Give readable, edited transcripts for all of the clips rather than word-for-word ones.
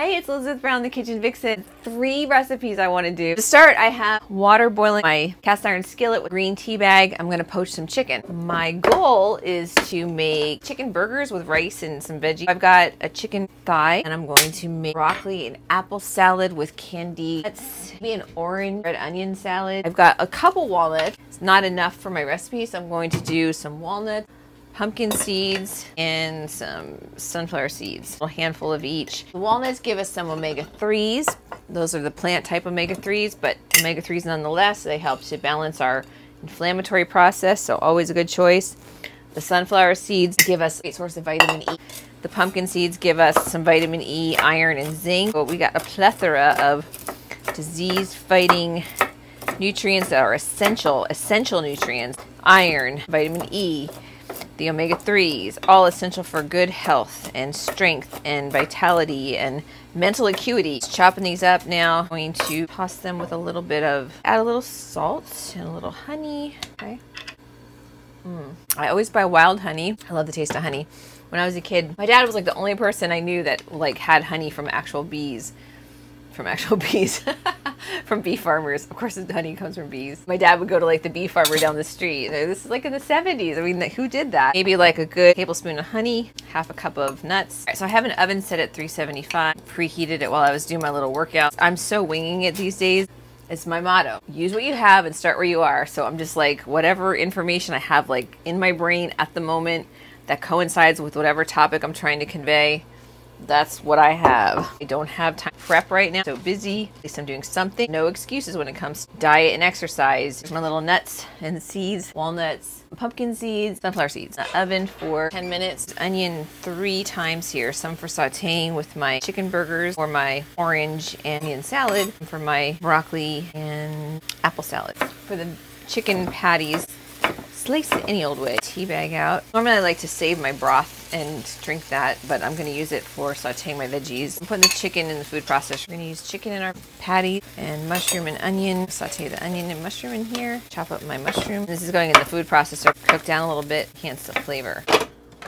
Hey, it's Elizabeth Brown, the Kitchen Vixen. 3 recipes I want to do. To start, I have water boiling my cast iron skillet with green tea bag. I'm going to poach some chicken. My goal is to make chicken burgers with rice and some veggies. I've got a chicken thigh, and I'm going to make broccoli and apple salad with candied nuts, maybe an orange red onion salad. I've got a couple walnuts. It's not enough for my recipe, so I'm going to do some walnuts, pumpkin seeds, and some sunflower seeds, a handful of each. The walnuts give us some omega-3s. Those are the plant type omega-3s, but omega-3s nonetheless. They help to balance our inflammatory process, so always a good choice. The sunflower seeds give us a great source of vitamin E. The pumpkin seeds give us some vitamin E, iron, and zinc. But we got a plethora of disease-fighting nutrients that are essential nutrients. Iron, vitamin E, the omega-3s, all essential for good health and strength and vitality and mental acuity. Just chopping these up now. I'm going to toss them with a little bit of, add a little salt and a little honey. Okay. I always buy wild honey. I love the taste of honey. When I was a kid, my dad was like the only person I knew that like had honey from actual bees. From bee farmers. Of course, the honey comes from bees. My dad would go to like the bee farmer down the street. This is like in the 70s. I mean, who did that? Maybe like a good tablespoon of honey, half a cup of nuts. All right, so I have an oven set at 375. Preheated it while I was doing my little workout. I'm so winging it these days. It's my motto. Use what you have and start where you are. So I'm just like, whatever information I have like in my brain at the moment that coincides with whatever topic I'm trying to convey, that's what I have. I don't have time to prep right now. So busy. At least I'm doing something. No excuses when it comes to diet and exercise. Here's my little nuts and seeds, walnuts, pumpkin seeds, sunflower seeds. In the oven for 10 minutes. Onion 3 times here. Some for sauteing with my chicken burgers, or my orange and onion salad, and for my broccoli and apple salad. For the chicken patties, slice it any old way. Tea bag out. Normally I like to save my broth and drink that, but I'm going to use it for sauteing my veggies. I'm putting the chicken in the food processor. We're going to use chicken in our patty and mushroom and onion. Saute the onion and mushroom in here. Chop up my mushroom. This is going in the food processor. Cook down a little bit. Enhance the flavor.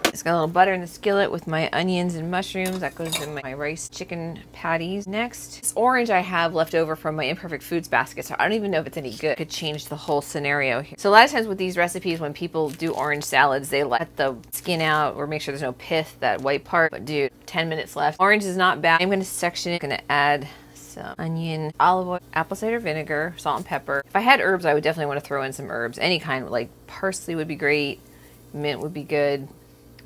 It's got a little butter in the skillet with my onions and mushrooms. That goes in my rice chicken patties. Next, this orange I have left over from my Imperfect Foods basket, so I don't even know if it's any good. Could change the whole scenario here. So a lot of times with these recipes, when people do orange salads, they let the skin out or make sure there's no pith, that white part. But dude, 10 minutes left. Orange is not bad. I'm going to section it. I'm going to add some onion, olive oil, apple cider vinegar, salt and pepper. If I had herbs, I would definitely want to throw in some herbs. Any kind, like parsley would be great. Mint would be good.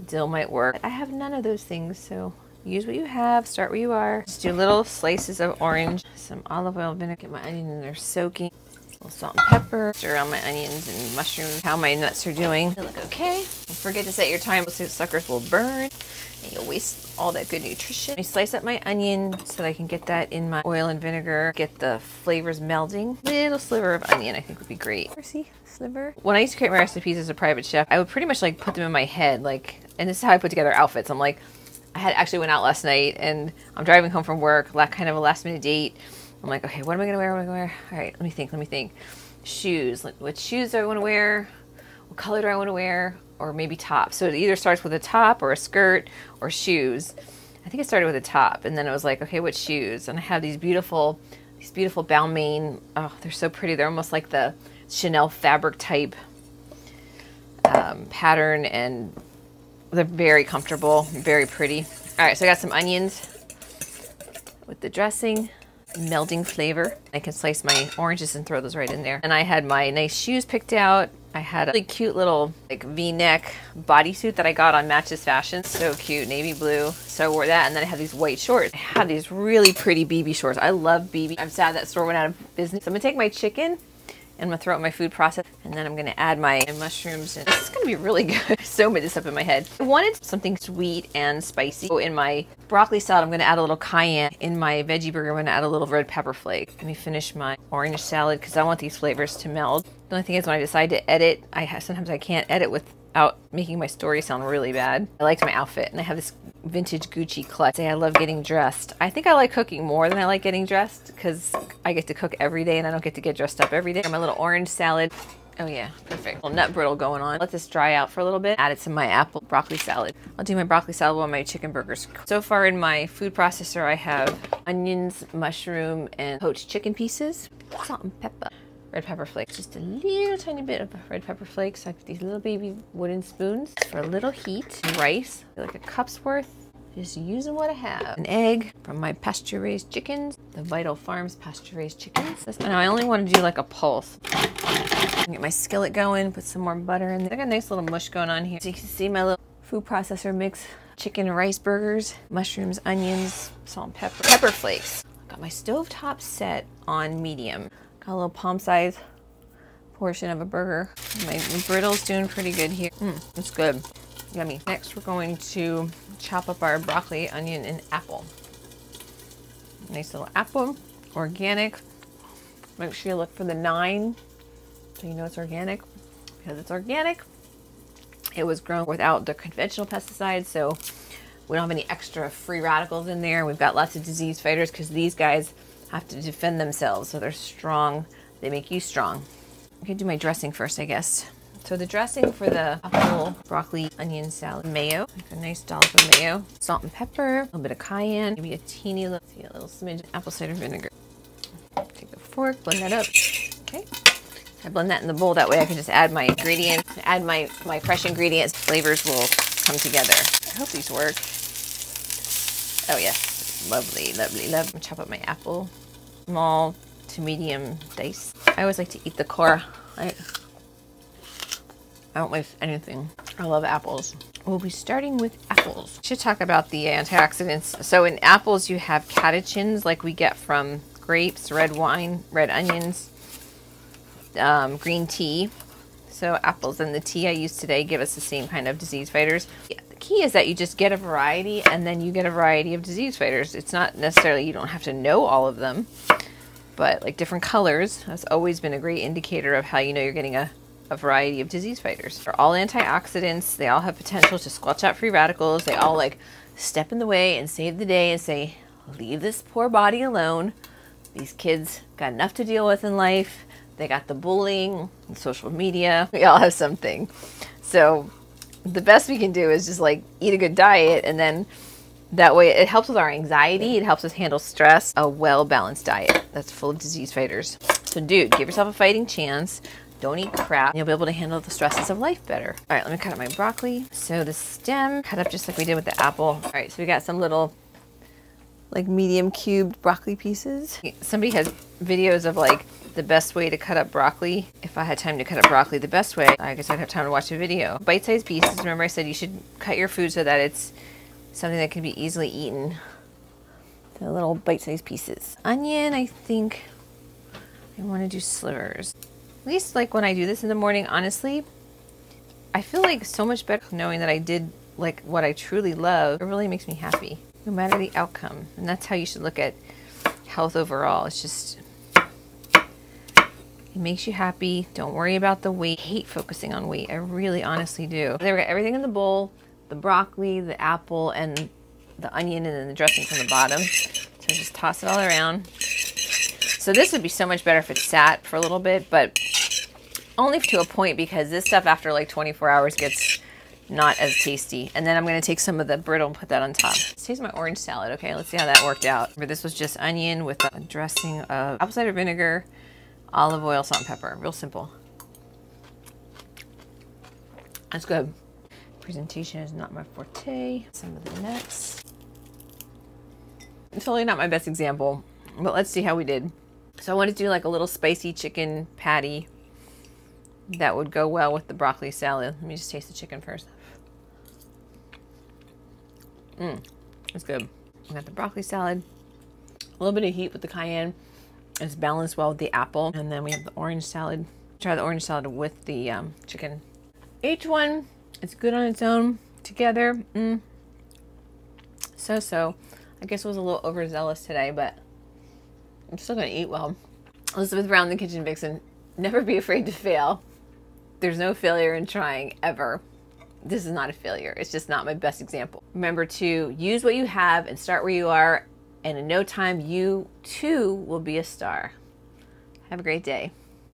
Dill might work. But I have none of those things, so use what you have, start where you are. Just do little slices of orange, some olive oil, vinegar, get my onion in there soaking, a little salt and pepper, stir around my onions and mushrooms, how my nuts are doing. They look okay. Don't forget to set your time, so suckers will burn and you'll waste all that good nutrition. I slice up my onion so that I can get that in my oil and vinegar, get the flavors melding. Little sliver of onion I think would be great. See? Sliver. When I used to create my recipes as a private chef, I would pretty much like put them in my head, like, and this is how I put together outfits. I'm like, I had actually went out last night and I'm driving home from work, kind of a last minute date. I'm like, okay, what am I gonna wear? What am I gonna wear? All right, let me think. Shoes. Like, what shoes do I want to wear? What color do I want to wear? Or maybe top. So it either starts with a top or a skirt or shoes. I think it started with a top, and then it was like, okay, what shoes? And I have these beautiful Balmain. Oh, they're so pretty. They're almost like the Chanel fabric type pattern, and they're very comfortable, very pretty. All right, so I got some onions with the dressing, melding flavor. I can slice my oranges and throw those right in there. And I had my nice shoes picked out. I had a really cute little like V-neck bodysuit that I got on Matches Fashion. So cute, navy blue. So I wore that, and then I had these white shorts. I had these really pretty BB shorts. I love BB. I'm sad that store went out of business. So I'm gonna take my chicken and I'm gonna throw it in my food processor, and then I'm gonna add my mushrooms, and this is gonna be really good. So made this up in my head. I wanted something sweet and spicy. So in my broccoli salad, I'm gonna add a little cayenne. In my veggie burger, I'm gonna add a little red pepper flake. Let me finish my orange salad because I want these flavors to meld. The only thing is when I decide to edit, sometimes I can't edit without making my story sound really bad. I liked my outfit, and I have this vintage Gucci clutch. I love getting dressed. I think I like cooking more than I like getting dressed because I get to cook every day and I don't get to get dressed up every day. My little orange salad. Oh yeah, perfect. A little nut brittle going on. Let this dry out for a little bit. Add it to my apple broccoli salad. I'll do my broccoli salad while my chicken burgers. So far in my food processor, I have onions, mushroom, and poached chicken pieces. Salt and pepper. Red pepper flakes. Just a little tiny bit of red pepper flakes. I have these little baby wooden spoons for a little heat. Rice, like a cup's worth. Just using what I have. An egg from my pasture-raised chickens. The Vital Farms pasture-raised chickens. And I only want to do like a pulse. Get my skillet going, put some more butter in there. I got a nice little mush going on here. So you can see my little food processor mix. Chicken and rice burgers, mushrooms, onions, salt and pepper. Pepper flakes. Got my stovetop set on medium. Got a little palm size portion of a burger. My brittle's doing pretty good here. It's good. Yummy. Next, we're going to chop up our broccoli, onion, and apple. Nice little apple, organic. Make sure you look for the 9 so you know it's organic. Because it's organic, it was grown without the conventional pesticides, so we don't have any extra free radicals in there. We've got lots of disease fighters because these guys have to defend themselves, so they're strong. They make you strong. I'm gonna do my dressing first, I guess. So the dressing for the apple, broccoli, onion salad, mayo, like a nice dollop of mayo, salt and pepper, a little bit of cayenne, maybe a teeny little, a little smidge of apple cider vinegar. Take a fork, blend that up. Okay. I blend that in the bowl. That way I can just add my ingredients, add my fresh ingredients. Flavors will come together. I hope these work. Oh yes, lovely, lovely, lovely. Chop up my apple, small to medium dice. I always like to eat the core. I don't waste anything. I love apples. We'll be starting with apples. Should talk about the antioxidants. So in apples, you have catechins like we get from grapes, red wine, red onions, green tea. So apples and the tea I used today give us the same kind of disease fighters. Yeah, the key is that you just get a variety and then you get a variety of disease fighters. It's not necessarily, you don't have to know all of them, but like different colors, that's always been a great indicator of how you know you're getting a variety of disease fighters. They're all antioxidants. They all have potential to squelch out free radicals. They all like step in the way and save the day and say, leave this poor body alone. These kids got enough to deal with in life. They got the bullying, social media. We all have something. So the best we can do is just like eat a good diet, and then that way it helps with our anxiety. It helps us handle stress. A well-balanced diet that's full of disease fighters. So dude, give yourself a fighting chance. Don't eat crap. You'll be able to handle the stresses of life better. All right, let me cut up my broccoli. So the stem, cut up just like we did with the apple. All right, so we got some little like medium cubed broccoli pieces. Somebody has videos of like the best way to cut up broccoli. If I had time to cut up broccoli the best way, I guess I'd have time to watch a video. Bite-sized pieces. Remember I said you should cut your food so that it's something that can be easily eaten. The little bite-sized pieces. Onion, I think I want to do slivers. At least like when I do this in the morning, honestly, I feel like so much better knowing that I did like what I truly love. It really makes me happy, no matter the outcome. And that's how you should look at health overall. It's just, it makes you happy. Don't worry about the weight. I hate focusing on weight. I really honestly do. There we got everything in the bowl, the broccoli, the apple, and the onion, and then the dressing from the bottom. So just toss it all around. So this would be so much better if it sat for a little bit, but only to a point, because this stuff after like 24 hours gets not as tasty. And then I'm going to take some of the brittle and put that on top. Let's taste my orange salad. Okay, let's see how that worked out. This was just onion with a dressing of apple cider vinegar, olive oil, salt, and pepper. Real simple. That's good. Presentation is not my forte. Some of the nuts. It's totally not my best example, but let's see how we did. So I wanted to do like a little spicy chicken patty that would go well with the broccoli salad. Let me just taste the chicken first. It's good. We got the broccoli salad, a little bit of heat with the cayenne. It's balanced well with the apple. And then we have the orange salad. Try the orange salad with the chicken. Each one, it's good on its own. Together, so. I guess I was a little overzealous today, but I'm still gonna eat well. Elizabeth Brown, the kitchen vixen. Never be afraid to fail. There's no failure in trying, ever. This is not a failure. It's just not my best example. Remember to use what you have and start where you are, and in no time, you too will be a star. Have a great day.